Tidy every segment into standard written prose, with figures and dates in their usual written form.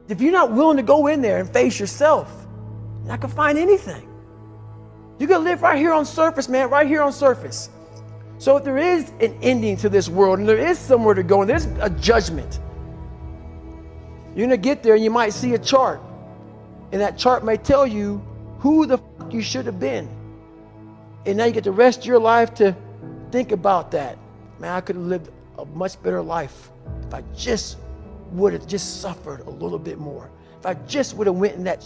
If you're not willing to go in there and face yourself, you're not gonna find anything. You're gonna live right here on surface, man, right here on surface. So if there is an ending to this world and there is somewhere to go and there's a judgment, you're gonna get there and you might see a chart. And that chart may tell you who the fuck you should have been. And now you get the rest of your life to think about that. Man, I could have lived a much better life if I just would have just suffered a little bit more. If I just would have went in that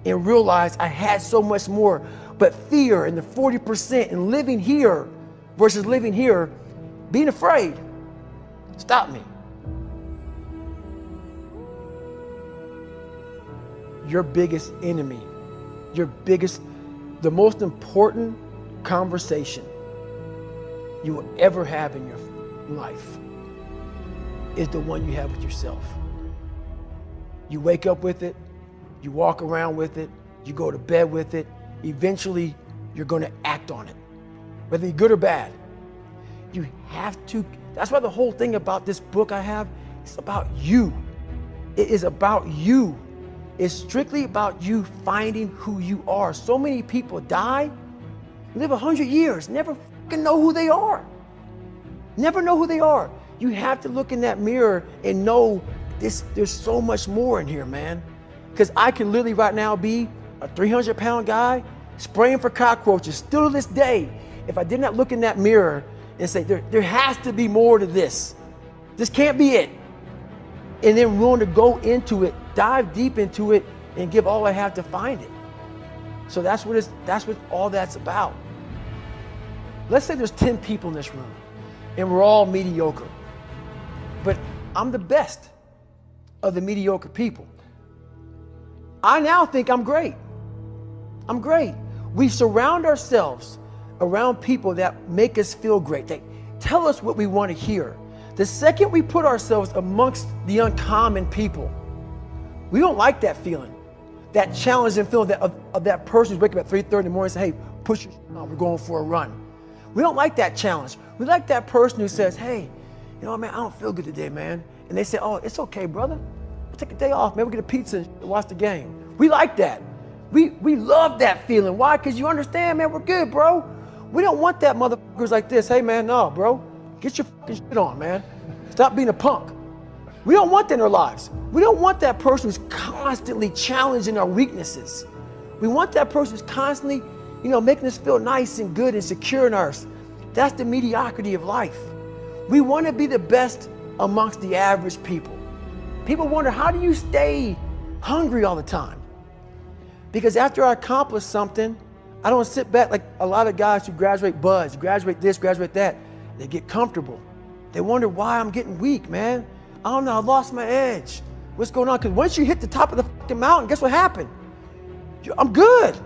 and realized I had so much more. But fear and the 40% and living here versus living here, being afraid, stop me. Your biggest enemy, the most important conversation you will ever have in your life is the one you have with yourself. You wake up with it, you walk around with it, you go to bed with it. Eventually, you're going to act on it, whether you're good or bad. You have to. That's why the whole thing about this book I have, it's about you. It is about you. It's strictly about you finding who you are. So many people die, live 100 years, never fucking know who they are. Never know who they are. You have to look in that mirror and know there's so much more in here, man. Because I can literally right now be a 300-pound guy spraying for cockroaches still to this day. If I did not look in that mirror and say, there has to be more to this. This can't be it. And then willing to go into it, dive deep into it, and give all I have to find it. So that's what all that's about. Let's say there's 10 people in this room and we're all mediocre. But I'm the best of the mediocre people. I now think I'm great. I'm great. We surround ourselves around people that make us feel great. They tell us what we want to hear. The second we put ourselves amongst the uncommon people, we don't like that feeling, that challenging feeling of that person who's waking up at 3:30 in the morning and say, hey, push your shit on, we're going for a run. We don't like that challenge. We like that person who says, hey, you know what, man, I don't feel good today, man. And they say, oh, it's okay, brother. We'll take a day off, man. We'll get a pizza and watch the game. We like that. We love that feeling. Why? Because you understand, man, we're good, bro. We don't want that motherfuckers like this. Hey, man, no, bro. Get your fucking shit on, man. Stop being a punk. We don't want that in our lives. We don't want that person who's constantly challenging our weaknesses. We want that person who's constantly, making us feel nice and good and secure in ours. That's the mediocrity of life. We want to be the best amongst the average people. People wonder, how do you stay hungry all the time? Because after I accomplish something, I don't sit back like a lot of guys who graduate buds, graduate this, graduate that. They get comfortable. They wonder why I'm getting weak, man. I don't know, I lost my edge. What's going on? Because once you hit the top of the fucking mountain, guess what happened? I'm good.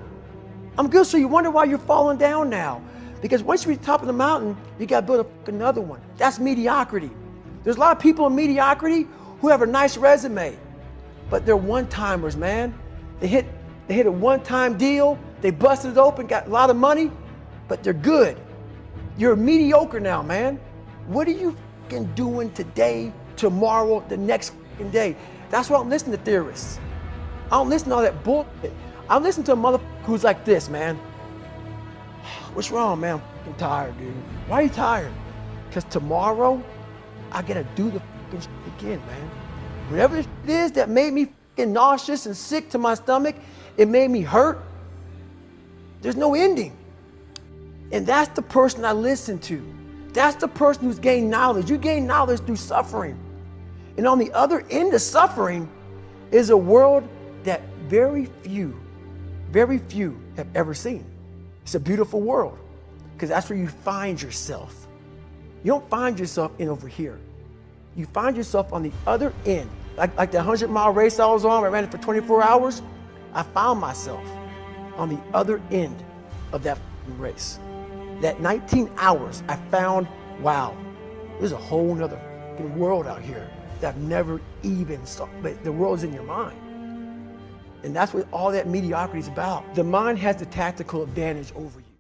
I'm good, so you wonder why you're falling down now. Because once you reach the top of the mountain, you gotta build another one. That's mediocrity. There's a lot of people in mediocrity who have a nice resume, but they're one-timers, man. They hit a one-time deal, they busted it open, got a lot of money, but they're good. You're mediocre now, man. What are you fucking doing today, tomorrow, the next fucking day? That's why I don't listen to theorists. I don't listen to all that bullshit. I listen to a motherfucker who's like this, man. What's wrong, man? I'm fucking tired, dude. Why are you tired? Because tomorrow, I gotta do the fucking shit again, man. Whatever it is that made me fucking nauseous and sick to my stomach, it made me hurt. There's no ending. And that's the person I listen to. That's the person who's gained knowledge. You gain knowledge through suffering. And on the other end of suffering is a world that very few have ever seen. It's a beautiful world because that's where you find yourself. You don't find yourself in over here. You find yourself on the other end. Like the 100-mile race I was on, I ran it for 24 hours. I found myself on the other end of that race. That 19 hours, I found, wow, there's a whole nother world out here that I've never even saw, but the world's in your mind. And that's what all that mediocrity is about. The mind has the tactical advantage over you.